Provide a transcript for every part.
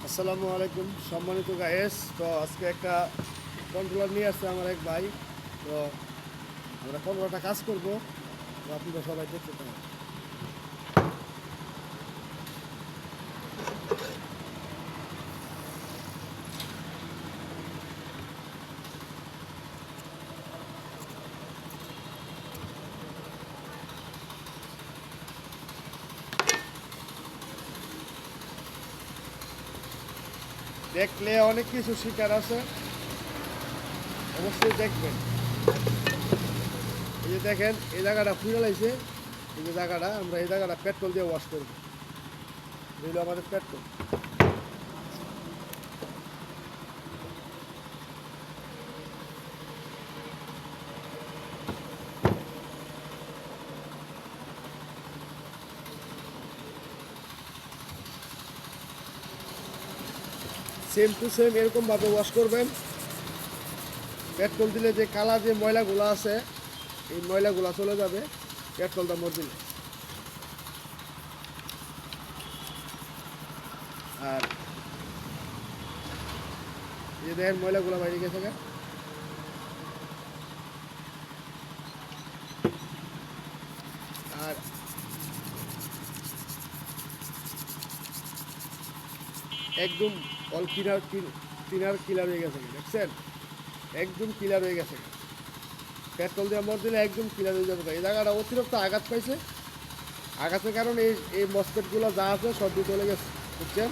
আসসালামু আলাইকুম সম্মানিত গায়েস। তো আজকে একটা কন্ট্রোলার নিয়ে আসছে আমার এক ভাই। তো আমরা কন্ট্রোলারটা কাজ করবো, তো আপনারা সবাই দেখতে পাবেন। দেখলে অনেক কিছু শিকার আছে, অবশ্যই দেখবেন। এই যে দেখেন, এই জায়গাটা ফুলে লাইছে। এই যে জায়গাটা, আমরা এই জায়গাটা পেট্রোল দিয়ে ওয়াশ করবো। এগুলো আমাদের পেট্রোল। সেম টু সেম এরকমভাবে ওয়াশ করবেন। পেট্রোল দিলে যে কালা যে ময়লাগুলো আছে, এই ময়লাগুলো চলে যাবে পেট্রোলটা মর দিলে। আর এই যে দেখেন ময়লাগুলো বাইরে গেছে গা। আর একদম অল ক্লিনার ক্লিয়ার হয়ে গেছে, দেখছেন? একদম ক্লিয়ার হয়ে গেছে। পেট্রোল দিয়ে মর দিলে একদম ক্লিয়ার হয়ে যাবে। এই জায়গাটা অতিরিক্ত আঘাত পাইছে। আঘাতের কারণে এই এই মসপেটগুলো যা আছে সব দিয়ে চলে গেছে, বুঝছেন?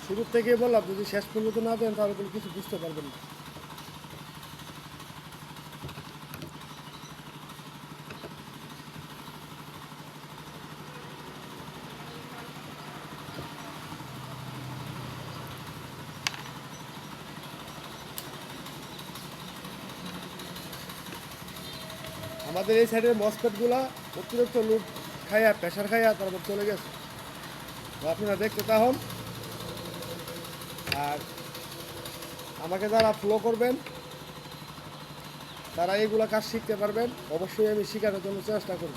শুরুর থেকেই বললাম, যদি শেষ পর্যন্ত না দেন তাহলে কোনো কিছু বুঝতে পারবেন না। আমাদের এই সাইডের মসপেটগুলা অতিরিক্ত লোড খাইয়া, প্রেশার খাইয়া তারপর চলে গেছে। তো আপনারা দেখতে থাকুন। আর আমাকে যারা ফলো করবেন তারা এইগুলা কাজ শিখতে পারবেন। অবশ্যই আমি শেখানোর জন্য চেষ্টা করব।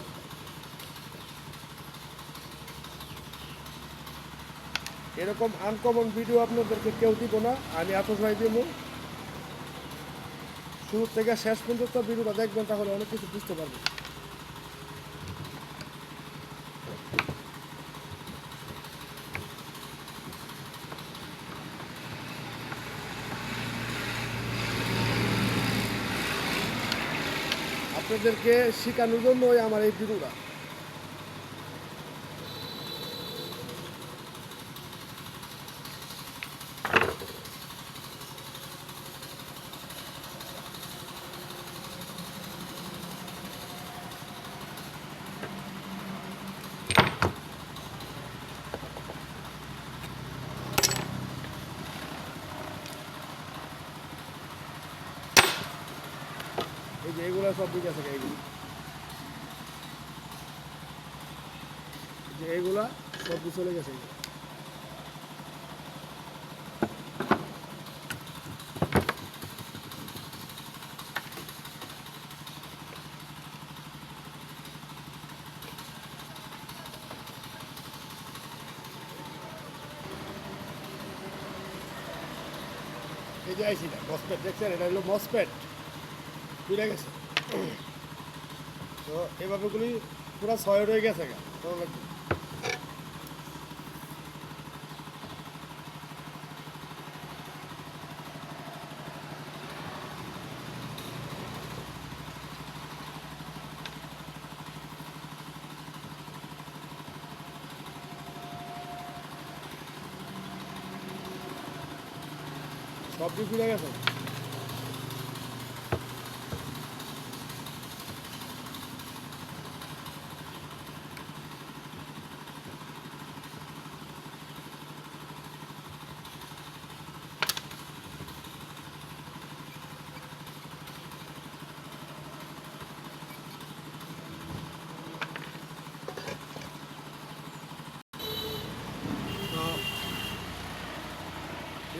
এরকম আনকমন ভিডিও আপনাদেরকে কেউ দিব না, আমি আতস ভাই দিব। শুরু থেকে শেষ পর্যন্ত ভিডিওটা দেখবেন, তাহলে অনেক কিছু বুঝতে পারবেন। আপনাদেরকে শেখানোর জন্যই আমার এই ভিডিওটা। এই যে এগুলো সব দিকে আছে, এইগুলো যে এইগুলা সব দিয়ে চলে গেছে। এই যে আইসি না মসপেট, দেখছেন? এটা হলো মসপেট, বুঝে গেছে? তো এভাবেগুলি পুরো ছয় রয়ে গেছে গা। তো সব দিয়ে বুঝে গেছে।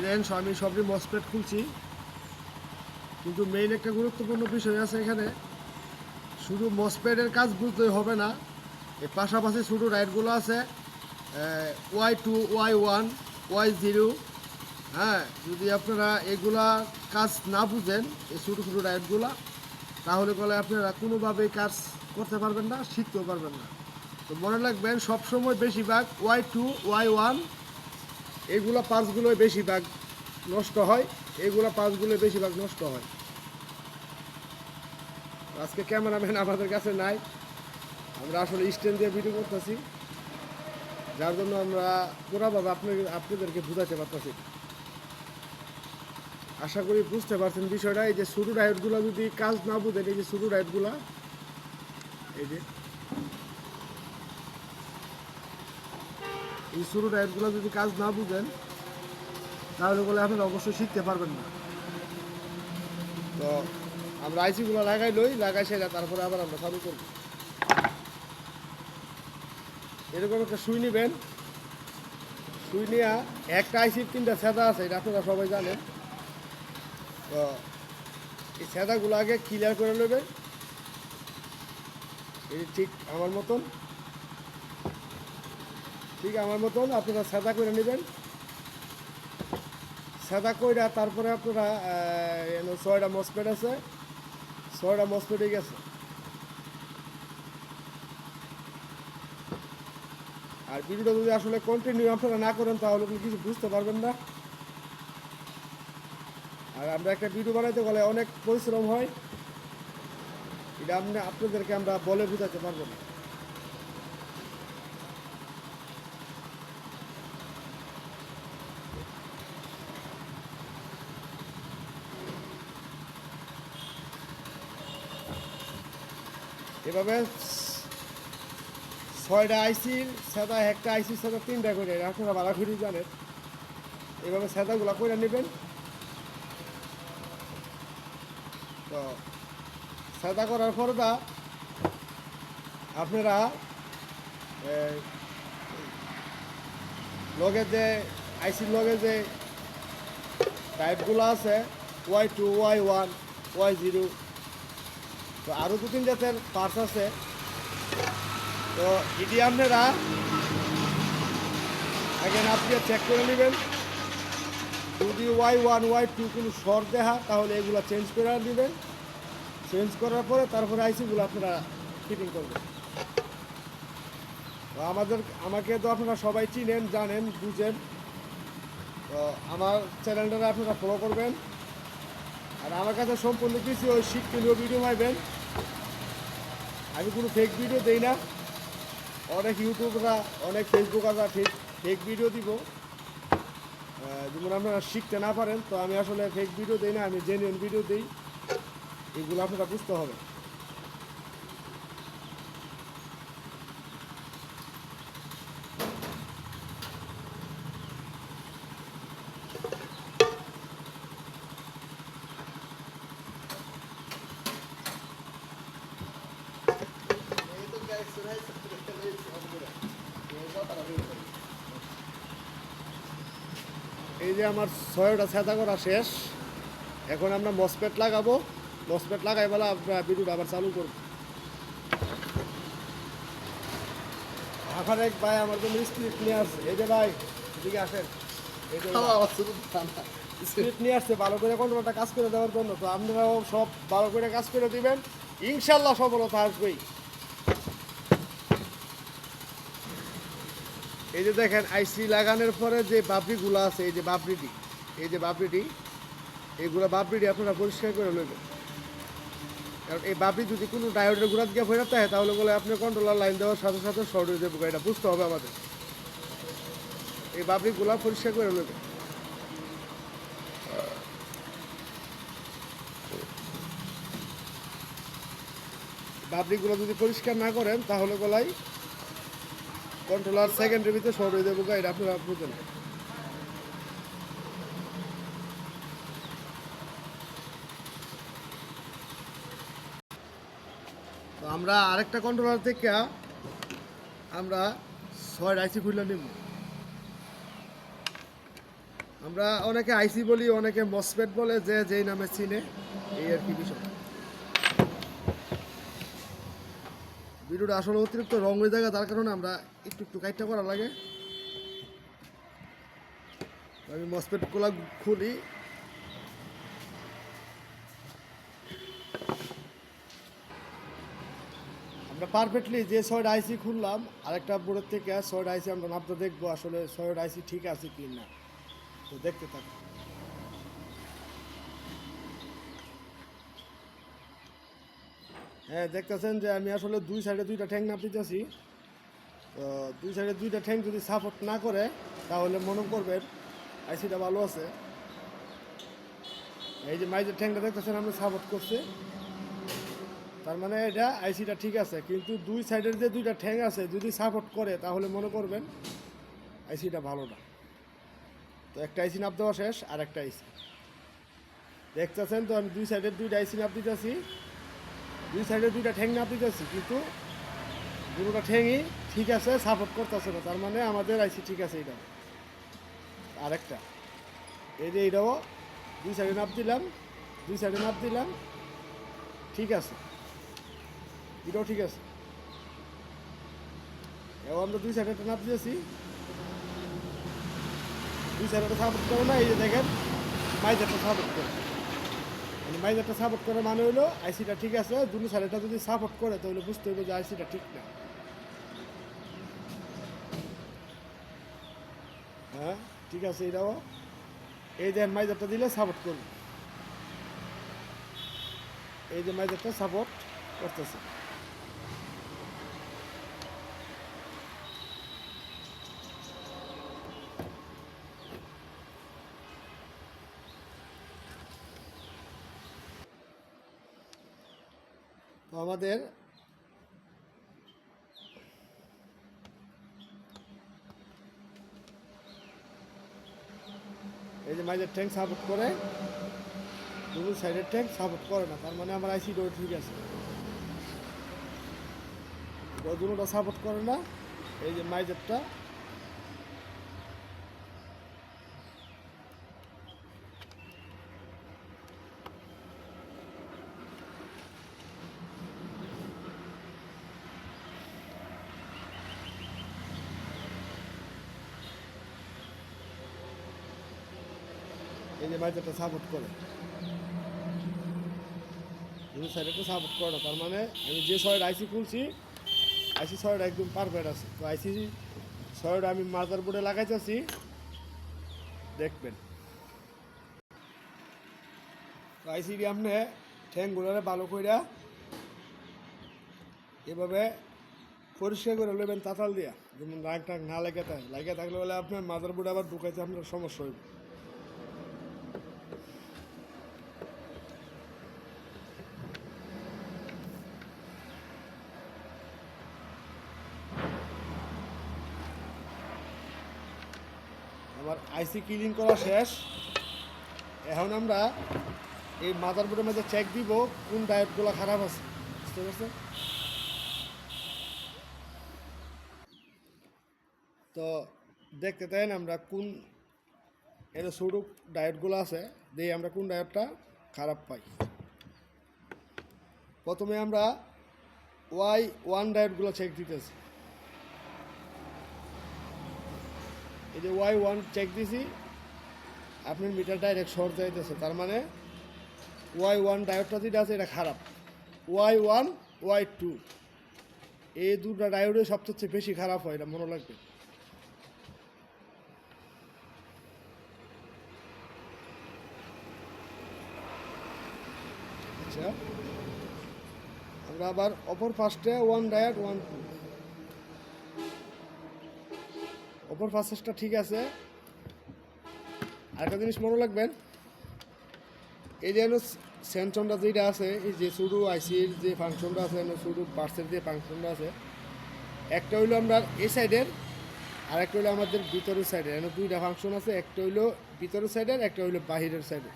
দেখেন আমি সবই মসপেট খুলছি, কিন্তু মেইন একটা গুরুত্বপূর্ণ বিষয় আছে এখানে। শুধু মসপেটের কাজ বুঝতেই হবে না, এর পাশাপাশি ছোটো রাইডগুলো আছে Y2 Y1 Y0। হ্যাঁ, যদি আপনারা এগুলা কাজ না বুঝেন এই ছোটো ছোটো রাইডগুলা, তাহলে বলে আপনারা কোনোভাবেই কাজ করতে পারবেন না, শিখতেও পারবেন না। তো মনে রাখবেন সবসময় বেশিরভাগ Y2 Y1 এইগুলো পার্টসগুলোই বেশিরভাগ নষ্ট হয়, এইগুলো পার্টসগুলো বেশিরভাগ নষ্ট হয়। আজকে ক্যামেরাম্যান আমাদের কাছে নাই, আমরা আসলে স্ট্যান্ড দিয়ে ভিডিও করতেছি, যার জন্য আমরা পুরোভাবে আপনাদেরকে বুঝাতে পারতেছি। আশা করি বুঝতে পারছেন বিষয়টা। এই যে ছোটো রাইডগুলো যদি কাজ না বুঝেন, এই যে ছোটো রাইডগুলো, এই ছোটো রাইডগুলো যদি কাজ না বুঝেন, তাহলে বলে আপনারা অবশ্যই শিখতে পারবেন না। তো আমরা আইসিগুলো লাগাই সেটা তারপরে আবার আমরা চালু করব। এরকম একটা সুই নেবেন, সুই নেওয়া একটা আইসির 3টা ছাদা আছে, এটা আপনারা সবাই জানেন। তো এই ছাদাগুলো আগে ক্লিয়ার করে নেবেন, এই ঠিক আমার মতন আপনারা ছাদা করে নেবেন। ছাদা কইরা তারপরে আপনারা 6টা মসপেট আছে, 6টা মসপেট হয়ে গেছে। আর ভিডিওটা যদি আসলে কন্টিনিউ আপনারা না করেন তাহলে কিছু বুঝতে পারবেন না। আর আমরা একটা ভিডিও বানাইতে গেলে অনেক পরিশ্রম হয়, এটা আপনাদেরকে আমরা বলে বোঝাতে পারবো না। এভাবে 6টা আইসির সাদা, একটা আইসির সাদা 3টা করে, আপনারা ভালো করে জানেন। এভাবে সাদাগুলো করে নেবেন। তো সাদা করার পর আপনারা লগে যে আইসির লগে যে টাইপগুলো আছে Y2 Y1 Y0, তো আরও 2-3 জাতের পার্টস আছে। তো এটি আপনারা আগে নাপ দিয়ে চেক করে নেবেন। যদি Y1 Y2 কোনো শর্ট দেখা, তাহলে এগুলো চেঞ্জ করে নেবেন। চেঞ্জ করার পরে তারপরে আইসিগুলো আপনারা ফিটিং করবেন। তো আমাকে তো আপনারা সবাই চিনেন, জানেন, বুঝেন। তো আমার চ্যানেলটা আপনারা ফলো করবেন। আর আমার কাছে সম্পূর্ণ কিছু ওই শিক্ষণীয় ভিডিও পাইবেন। আমি কোনো ফেক ভিডিও দেই না। অনেক ইউটিউবরা, অনেক ফেসবুকাররা ফেক ভিডিও দিব, যেমন আপনারা শিখতে না পারেন। তো আমি আসলে ফেক ভিডিও দিই না, আমি জেনুইন ভিডিও দিই, এগুলো আপনারা বুঝতে হবে। এই যে আমার 6টা ছাদা করা শেষ, এখন আমরা মসপেট লাগাবো। মসপেট লাগাই বলে আপনার ভিডিওটা আবার চালু করব। এখন এক ভাই আমার জন্য স্পিরিট নিয়ে আসছে। এই যে ভাই, এদিকে আসেন। এই যে স্পিরিট নিয়ে আসছে ভালো করে কন্ট্রোলটা কাজ করে দেওয়ার জন্য। তো আপনারাও সব ভালো করে কাজ করে দিবেন, ইনশাল্লাহ সফলতা আসবেই। এই যে দেখেন আইসি লাগানোর পরে যে বাবরিগুলো আছে, এই যে বাবরিটি, এইগুলো বাবরিটি আপনারা পরিষ্কার করে নেবেন। কারণ এই বাবরি যদি কোনো ডায়োডের গুঁড়া দিয়ে ফেরত থাকে, তাহলে বলে আপনি কন্ট্রোলার লাইন দেওয়ার সাথে সাথে শর্ট হয়ে যাবে, এটা বুঝতে হবে আমাদের। এই বাবরিগুলো পরিষ্কার করে নেবেন। বাবরিগুলো যদি পরিষ্কার না করেন, তাহলে গলাই কন্ট্রোলার সেকেন্ডের ভিতরে শর্ট হয়ে যাবে, এটা আপনারা বুঝেন। তো আমরা আরেকটা কন্ট্রোলার থেকে আমরা 6 আইসি খুলে নেব। আমরা অনেকে আইসি বলি, অনেকে মসপেট বলে, যে যেই নামে চিনে, এই আর কি বিষয়। ভিডিওটা আসলে অতিরিক্ত রং হয়ে যায়, তার কারণে আমরা একটু একটু কাইটটা করা লাগে। আমি মসপেটগুলো খুলি। আমরা পারফেক্টলি যে 6টা আইসি খুললাম, আরেকটা বোর্ডের থেকে 6টা আইসি আমরা নামতে দেখবো আসলে 6টা আইসি ঠিক আছে কি না। তো দেখতে থাকো। হ্যাঁ, দেখতেছেন যে আমি আসলে দুই সাইডে দুইটা ঠ্যাং নাপ দিতেছি। তো দুই সাইডে দুইটা ঠ্যাং যদি সাপোর্ট না করে, তাহলে মনে করবেন আইসিটা ভালো আছে। এই যে মাইজের ঠ্যাংটা দেখতেছেন আমরা সাপোর্ট করছে, তার মানে এটা আইসিটা ঠিক আছে। কিন্তু দুই সাইডের যে দুইটা ঠ্যাং আছে যদি সাপোর্ট করে, তাহলে মনে করবেন আইসিটা ভালো না। তো একটা আইসি নাপ দেওয়া শেষ, আর একটা আইসি দেখতেছেন। তো আমি দুই সাইডের দুইটা আইসি নাপ দিতেছি, দুই সাইডে দুইটা ঠ্যাং নাপ দিতেছি, কিন্তু দুটোটা ঠ্যাংই ঠিক আছে, সাপোর্ট করতেছে না। তার মানে আমাদের আইসি ঠিক আছে। এটাও আরেকটা, এই যে এইটাও দুই সাইডে নাপ দিলাম, দুই সাইডে নাপ দিলাম, ঠিক আছে, এটাও ঠিক আছে। এবার আমরা দুই সাইডে একটা নাপ দিয়েছি, দুই সাইডে সাপোর্ট করে না। এই যে দেখেন মাইজারটা সাপোর্ট করে, মানে মাইজারটা সাপোর্ট করে মানে হলো আইসিটা ঠিক আছে। দুটো সাইডটা যদি সাপোর্ট করে, তাহলে বুঝতে হবে যে আইসিটা ঠিক না। হ্যাঁ, ঠিক আছে। এটাও এই যে মাইজারটা দিলে সাপোর্ট করবে, এই যে মাইজারটা সাপোর্ট করতেছে। তো আমাদের এই যে মাইজার ট্যাঙ্ক সাপোর্ট করে, দুটো সাইডের ট্যাঙ্ক সাপোর্ট করে না। তার মানে আমার আইসি ডোর ঠিক আছে, দুটোটা সাপোর্ট করে না। এই যে মাইজারটা এই যে মাইজারটা সাপোর্ট করে, দুটো সাইডেরটা সাপোর্ট করে না। তার মানে আমি যে ছয়টা আইসি খুলছি, আইসি ছয়টা একদম পারফেক্ট আছে। তো আইসি ছয়টা আমি মাদার বোর্ডে লাগাইতেছি, দেখবেন। তো আইসি দিয়ে আপনি ঠ্যাংগুলোরে ভালো করে এভাবে পরিষ্কার করে নেবেন তাতাল দিয়া, যেমন রাগ টাগ না লেগে থাকে। লাগে থাকলে বলে আপনার মাদার বোর্ডে আবার ঢুকাইতে আপনার সমস্যা হইব। আমার আইসি ক্লিন করা শেষ। এখন আমরা এই মাদার বোর্ডের মধ্যে চেক দিব কোন ডায়েটগুলো খারাপ আছে, বুঝতে পারছেন? তো দেখতে চাইন আমরা কোন এর ছোটো ডায়েটগুলো আছে, দিয়ে আমরা কোন ডায়েটটা খারাপ পাই। প্রথমে আমরা Y1 ডায়েটগুলো চেক দিতেছি। এই যে Y1 চেক দিছি, আপনার মিটার ডাইরেক্ট শর্ট যাইতেছে। তার মানে Y1 ডায়োডটা যেটা আছে এটা খারাপ। Y1 Y2 এই দুটো ডায়োডে সবচেয়ে বেশি খারাপ হয়, এটা মনে লাগবে। আচ্ছা, আমরা আবার অপর ফার্স্টে 1 ডায়োড 1 2, অপর ফার্স্টটা ঠিক আছে। আরেকটা জিনিস মনে রাখবেন, এই যে সেন্সনটা যেটা আছে, এই যে শুধু আইসির যে ফাংশনটা আছে, শুধু পার্সের যে ফাংশনটা আছে, একটা হইলো আমরা এই সাইডের, আর একটা হইলো আমাদের ভিতরের সাইডের। এখানে দুইটা ফাংশন আছে, একটা হইলো ভিতরের সাইডের, একটা হইলো বাহিরের সাইডের।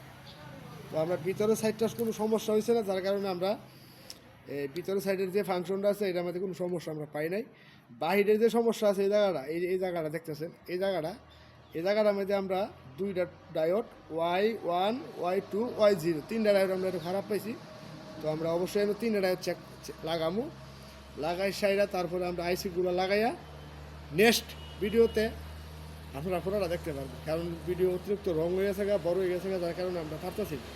তো আমরা ভিতরের সাইডটা কোনো সমস্যা হয়েছে না, যার কারণে আমরা এই ভিতরের সাইডের যে ফাংশনটা আছে এটার মধ্যে কোনো সমস্যা আমরা পাই নাই। বাহিরের যে সমস্যা আছে এই জায়গাটা, এই জায়গাটা দেখতেছেন, এই জায়গাটা এই জায়গাটার মধ্যে আমরা দুইটা ডায়োড Y1 Y2 Y0 তিনটা ডায়োড আমরা একটু খারাপ পাইছি। তো আমরা অবশ্যই তিনটা ডায়োড লাগামু, লাগাই সাইরা তারপরে আমরা আইসিগুলো লাগাইয়া নেক্সট ভিডিওতে আপনারা পুরোটা দেখতে পারবেন। কারণ ভিডিও অতিরিক্ত রং হয়ে গেছে গা, বড় হয়ে গেছে গা, যার কারণে আমরা পারতেছি না।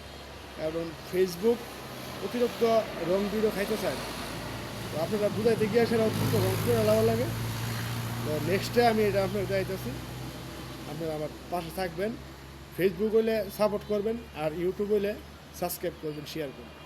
কারণ ফেসবুক অতিরিক্ত রং ভিডিও খাইতে চায় না। তো আপনারা বুঝাইতে গিয়ে সেটা অতিরিক্ত রং করে লাগা লাগে। তো নেক্সটে আমি এটা আপনার চাইতেছি, আপনারা আমার পাশে থাকবেন। ফেসবুক হইলে সাপোর্ট করবেন, আর ইউটিউব হইলে সাবস্ক্রাইব করবেন, শেয়ার করবেন।